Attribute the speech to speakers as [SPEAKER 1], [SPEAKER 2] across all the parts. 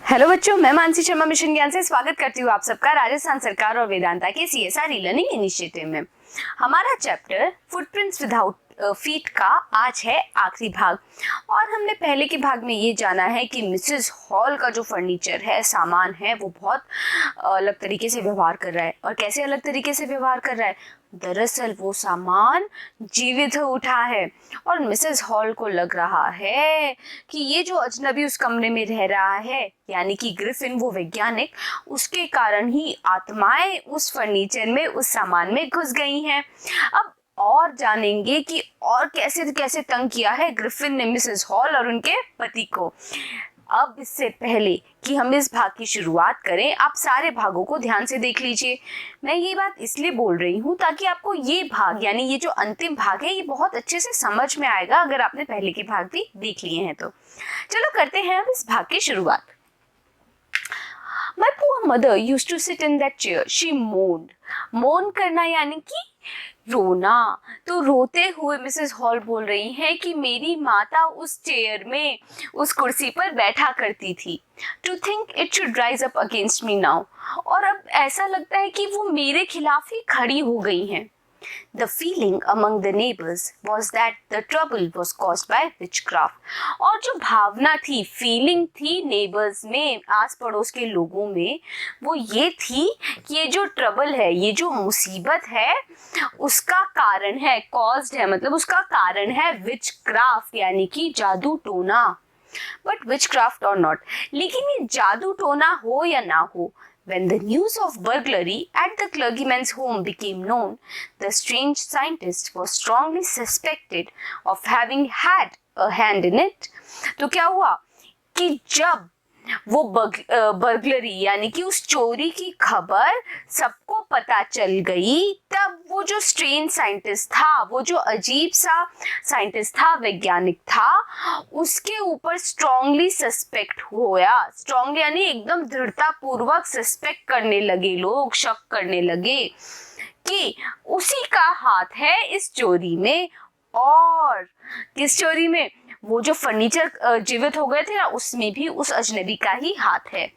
[SPEAKER 1] Hello बच्चों, मैं Mansi Sharma mission ज्ञान से स्वागत करती हूँ आप सबका राजस्थान सरकार और वेदांता के CSR ई-लर्निंग इनिशिएटिव में। हमारा चैप्टर फुटप्रिंट्स विदाउट फीट का आज है आखिरी भाग। और हमने पहले के भाग में ये जाना है कि मिसेस हॉल का जो फर्नीचर है, सामान है, वो बहुत अलग तरीके से व्यवहार कर रहा है। और कैसे अलग तरीके से व्यवहार कर रहा है? दरअसल वो सामान जीवित हो उठा है और मिसेस हॉल को लग रहा है कि ये जो अजनबी उस कमरे में रह रहा है, यानी कि ग्रिफिन वो वैज्ञानिक, उसके कारण ही आत्माएं उस फर्नीचर में, उस सामान में घुस गई हैं। अब और जानेंगे कि और कैसे कैसे तंग किया है ग्रिफिन ने मिसेस हॉल और उनके पति को। अब इससे पहले कि हम इस भाग की शुरुआत करें, आप सारे भागों को ध्यान से देख लीजिए। मैं ये बात इसलिए बोल रही हूँ ताकि आपको ये भाग, यानी ये जो अंतिम भाग है, ये बहुत अच्छे से समझ में आएगा अगर आपने पहले के भाग भी देख लिए हैं तो। चलो करते हैं अब इस भाग की शुरुआत। My poor mother used to sit in that chair. She moaned. मोन करना यानी कि रोना। तो रोते हुए मिसेस हॉल बोल रही हैं कि मेरी माता उस चेयर में, उस कुर्सी पर बैठा करती थी। To think it should rise up against me now. और अब ऐसा लगता है कि वो मेरे खिलाफ ही खड़ी हो गई हैं। The feeling among the neighbors was that the trouble was caused by witchcraft. और जो भावना थी, फीलिंग थी नेबर्स में, आस पड़ोस के लोगों में, वो ये थी कि ये जो ट्रबल है, ये जो मुसीबत है, उसका कारण है, कॉज्ड है, मतलब उसका कारण है विचक्राफ्ट, यानी कि जादू टोना। बट विचक्राफ्ट और नॉट, लेकिन ये जादू टोना हो या ना हो, when the news of burglary at the clergyman's home became known, the strange scientist was strongly suspected of having had a hand in it. तो क्या हुआ कि जब वो बर्गलरी यानी कि उस चोरी की खबर सबको पता चल गई, तब वो जो स्ट्रेंज साइंटिस्ट था, वो जो अजीब सा साइंटिस्ट था, वैज्ञानिक था, उसके ऊपर स्ट्रांगली सस्पेक्ट होया। स्ट्रांगली यानी एकदम दृढ़ता पूर्वक सस्पेक्ट करने लगे लोग, शक करने लगे कि उसी का हाथ है इस चोरी में। और किस चोरी में? वो जो फर्नीचर जीवित हो गए थे ना, उसमें भी उस अजनबी का ही हाथ है।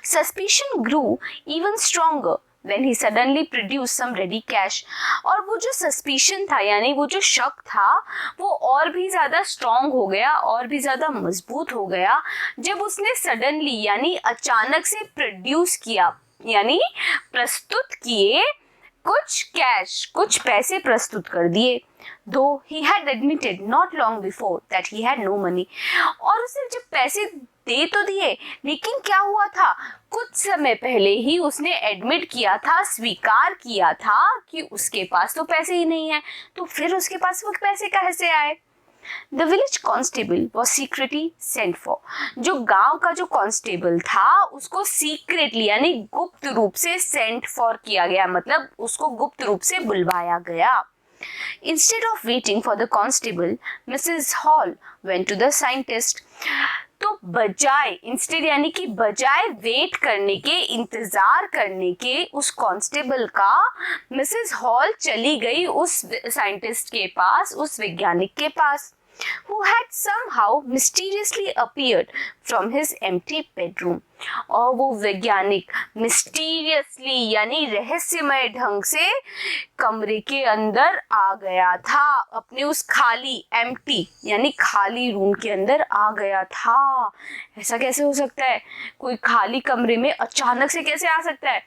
[SPEAKER 1] Suspicion grew even stronger when he suddenly produced some ready cash. और वो जो सस्पिशन था, यानी वो जो शक था, वो और भी ज्यादा स्ट्रॉन्ग हो गया, और भी ज्यादा मजबूत हो गया जब उसने सडनली यानी अचानक से प्रोड्यूस किया, यानी प्रस्तुत किए कुछ कैश, कुछ पैसे प्रस्तुत कर दिए। Though he had admitted not long before that he had no money. और उसने जब पैसे दे तो दिए, लेकिन क्या हुआ था, कुछ समय पहले ही उसने एडमिट किया था, स्वीकार किया था कि उसके पास तो पैसे ही नहीं है। तो फिर उसके पास वो पैसे कहाँ से आए? The village constable was secretly sent for. जो गांव का जो कांस्टेबल था, उसको सीक्रेटली यानी गुप्त रूप से सेंट फॉर किया गया, मतलब उसको गुप्त रूप से बुलवाया गया। Instead of waiting for the constable, Mrs. Hall went to the scientist. तो बजाय, इंस्टेड यानी कि बजाय वेट करने के, इंतजार करने के उस कांस्टेबल का, मिसेस हॉल चली गई उस साइंटिस्ट के पास, उस वैज्ञानिक के पास, who had somehow mysteriously appeared from his empty bedroom. और वो वैज्ञानिक मिस्टीरियसली यानी रहस्यमय ढंग से कमरे के अंदर आ गया था, अपने उस खाली, एम्प्टी यानी खाली रूम के अंदर आ गया था। ऐसा कैसे हो सकता है? कोई खाली कमरे में अचानक से कैसे आ सकता है?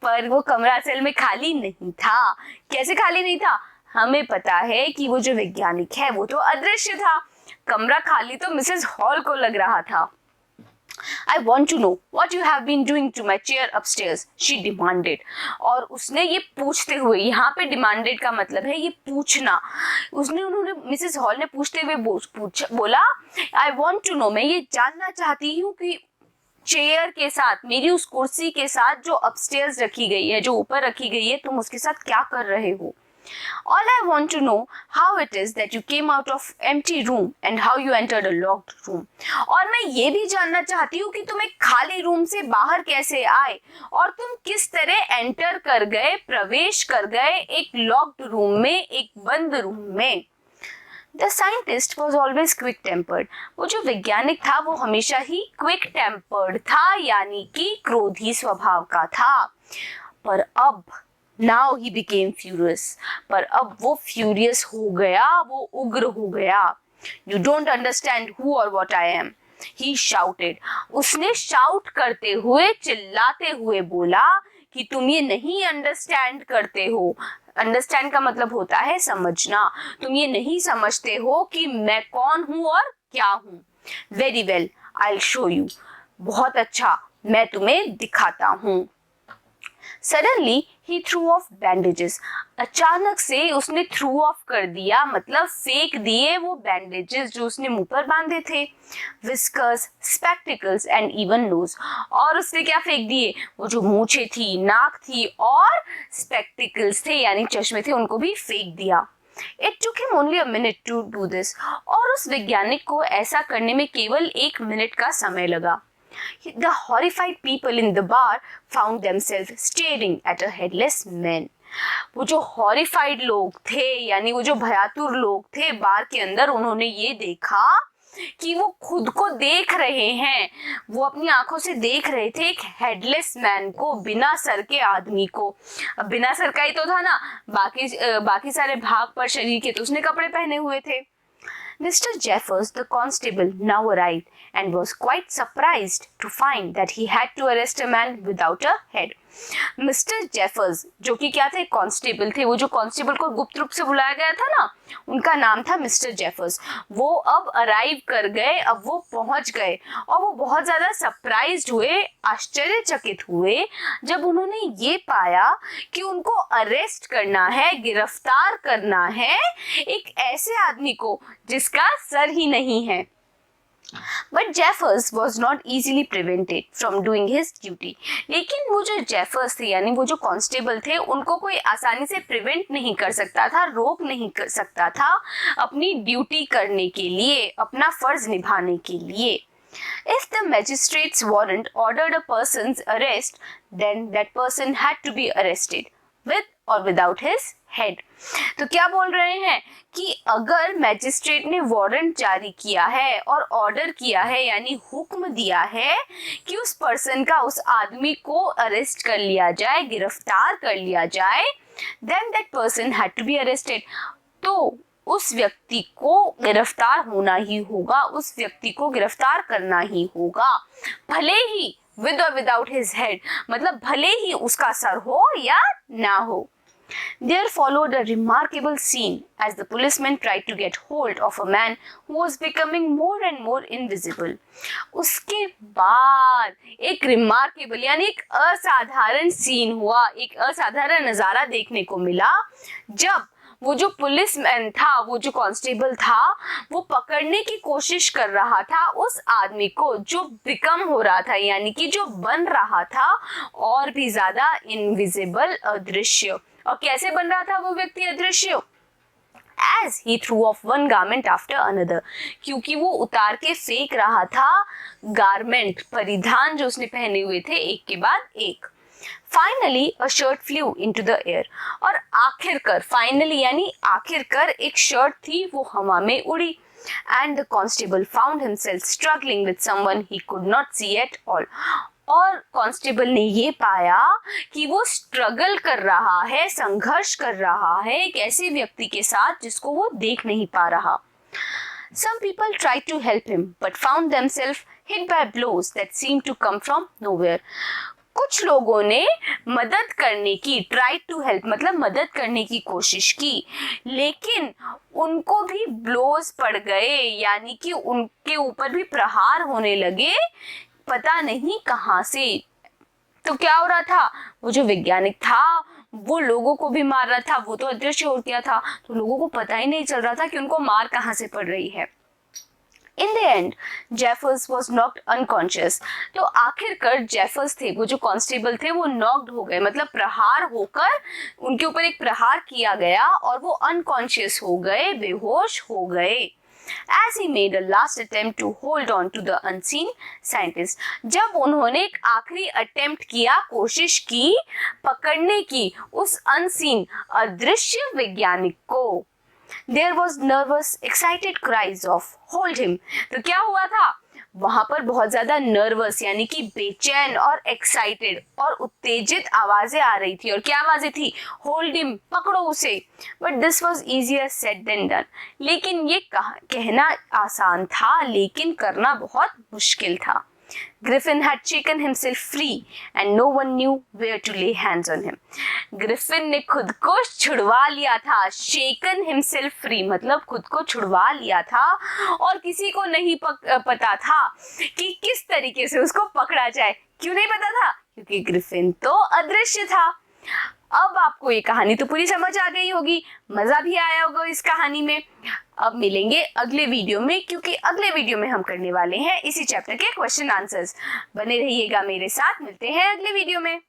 [SPEAKER 1] पर वो कमरा असल में खाली नहीं था। कैसे खाली नहीं था? हमें पता है कि वो जो वैज्ञानिक है वो तो अदृश्य था। कमरा खाली तो मिसेस हॉल को लग रहा था। I want to know what you have been doing to my chair upstairs, she demanded. और उसने ये पूछते हुए, यहाँ पे demanded का मतलब है ये पूछना, उन्होंने मिसेस हॉल ने पूछते हुए बोला, I want to know, मैं ये जानना चाहती हूँ कि चेयर के साथ, मेरी उस कुर्सी के साथ जो अपस्टेयर्स रखी गई है, जो ऊपर रखी गई है, तुम उसके साथ क्या कर रहे हो? All I want to know how it is that you came out of empty room and how you entered a locked room. और मैं ये भी जानना चाहती हूँ कि तुम एक खाली रूम से बाहर कैसे आए और तुम किस तरह एंटर कर गए, प्रवेश कर गए एक लॉक्ड रूम में, एक बंद रूम में। The scientist was always quick tempered. वो जो वैज्ञानिक था वो हमेशा ही क्विक टेम्पर्ड था, यानी कि क्रोधी स्वभाव का था। पर अब नाउ ही बिकेम फ्यूरियस, पर अब वो फ्यूरियस हो गया, वो उग्र हो गया। यू डोंट अंडरस्टैंड हु और what I am, he shouted. उसने शाउट करते हुए, चिल्लाते हुए बोला कि तुम ये नहीं अंडरस्टैंड करते हो। अंडरस्टैंड का मतलब होता है समझना। तुम ये नहीं समझते हो कि मैं कौन हूं और क्या हूं। Very well, I will show you. बहुत अच्छा, मैं तुम्हें दिखाता हूं। Suddenly he through of bandages. अचानक से उसने थ्रू ऑफ कर दिया, मतलब फेंक दिए वो बैंडेजेस जो उसने मुंह पर बांधे थे। Whiskers, spectacles and even nose. और उसने क्या फेंक दिए? वो जो मूछें थी, नाक थी और स्पेक्टिकल्स थे यानी चश्मे थे, उनको भी फेंक दिया। It took him only a minute to do this. और उस वैज्ञानिक को ऐसा करने में केवल 1 मिनट का समय लगा। The horrified people in the bar found themselves staring at a headless man. वो जो हॉरिफाइड लोग थे, यानी वो जो भयातुर लोग थे बार के अंदर, उन्होंने ये देखा कि वो खुद को देख रहे हैं। वो अपनी आंखों से देख रहे थे एक हेडलेस मैन को, बिना सर के आदमी को। अब बिना सर का ही तो था ना, बाकी सारे भाग पर शरीर के तो उसने कपड़े पहने हुए थे। Mr. Jeffers, the constable, now arrived and was quite surprised to find that he had to arrest a man without a head. Mister Jeffers, जो कि क्या थे? कांस्टेबल थे। वो जो कांस्टेबल को गुप्त रूप से बुलाया गया था ना, उनका नाम था मिस्टर जेफर्स। वो अब अराइव कर गए, अब वो पहुंच गए और वो बहुत ज्यादा सरप्राइज्ड हुए, आश्चर्यचकित हुए जब उन्होंने ये पाया कि उनको अरेस्ट करना है, गिरफ्तार करना है एक ऐसे आदमी को जिसका सर ही नहीं है। But Jeffers was not easily prevented from doing his duty. लेकिन वो जो जेफर्स थे, यानी वो जो कांस्टेबल थे, उनको कोई आसानी से प्रिवेंट नहीं कर सकता था, रोक नहीं कर सकता था अपनी ड्यूटी करने के लिए, अपना फर्ज निभाने के लिए। If the magistrate's warrant ordered a person's arrest, then that person had to be arrested, with or without his head. तो क्या बोल रहे हैं कि अगर मैजिस्ट्रेट ने वारंट जारी किया है और ऑर्डर किया है, यानी हुक्म दिया है कि उस पर्सन का, उस आदमी को अरेस्ट कर लिया जाए, गिरफ्तार कर लिया जाए, then that person had to be arrested. तो उस व्यक्ति को गिरफ्तार होना ही होगा, उस व्यक्ति को गिरफ्तार करना ही होगा, भले ही विद और विदाउट हिज हेड, मतलब भले ही उसका सर हो या ना हो। There followed a remarkable scene as the policemen tried to get hold of a man who was becoming more and more invisible. उसके बाद एक रिमार्केबल यानी एक असाधारण सीन हुआ, एक असाधारण नजारा देखने को मिला जब वो जो पुलिसमैन था, वो जो कांस्टेबल था, वो पकड़ने की कोशिश कर रहा था उस आदमी को जो बिकम हो रहा था, यानी कि जो बन रहा था और भी ज्यादा इनविजिबल, अदृश्य। और कैसे बन रहा था वो व्यक्ति अदृश्य? As he threw off one garment after another, क्योंकि वो उतार के फेंक रहा था गारमेंट, परिधान जो उसने पहने हुए थे, एक के बाद एक। Finally, a shirt flew into the air. और आखिरकार, finally यानी आखिरकार एक शर्ट थी वो हवा में उड़ी। And the constable found himself struggling with someone he could not see at all. और कांस्टेबल ने ये पाया कि वो स्ट्रगल कर रहा है, संघर्ष कर रहा है एक ऐसे व्यक्ति के साथ जिसको वो देख नहीं पा रहा। Some people tried to help him, but found themselves hit by blows that seemed to come from nowhere. कुछ लोगों ने मदद करने की, ट्राई टू हेल्प मतलब मदद करने की कोशिश की, लेकिन उनको भी ब्लोज पड़ गए, यानी कि उनके ऊपर भी प्रहार होने लगे, पता नहीं कहां से। तो क्या हो रहा था? वो जो वैज्ञानिक था वो लोगों को भी मार रहा था, वो तो अदृश्य हो गया था, तो लोगों को पता ही नहीं चल रहा था कि उनको मार कहां से पड़ रही है। In the end, Jeffers was knocked unconscious. तो आखिरकार जेफर्स थे, वो जो कांस्टेबल थे, वो नॉक्ड हो गए, मतलब प्रहार होकर उनके ऊपर एक प्रहार किया गया और वो अनकॉन्शियस हो गए, बेहोश हो गए। As he made a last attempt to hold on to the unseen scientist, जब उन्होंने एक आखिरी अटेम्प्ट किया, कोशिश की पकड़ने की उस अनसीन, अदृश्य वैज्ञानिक को, there was nervous excited cries of hold him. तो क्या हुआ था, वहां पर बहुत ज्यादा नर्वस यानी कि बेचैन और एक्साइटेड और उत्तेजित आवाजें आ रही थी। और क्या आवाजें थी, होल्ड हिम, पकड़ो उसे। But this was easier said than done. लेकिन ये कहना आसान था लेकिन करना बहुत मुश्किल था। Griffin had shaken himself free and no one knew where to lay hands on him. Griffin ने खुद को छुड़वा लिया था। Shaken himself free मतलब खुद को छुड़वा लिया था और किसी को नहीं पता था कि किस तरीके से उसको पकड़ा जाए। क्यों नहीं पता था, क्योंकि ग्रिफिन तो अदृश्य था। अब आपको ये कहानी तो पूरी समझ आ गई होगी, मजा भी आया होगा इस कहानी में। अब मिलेंगे अगले वीडियो में, क्योंकि अगले वीडियो में हम करने वाले हैं इसी चैप्टर के क्वेश्चन आंसर्स। बने रहिएगा मेरे साथ, मिलते हैं अगले वीडियो में।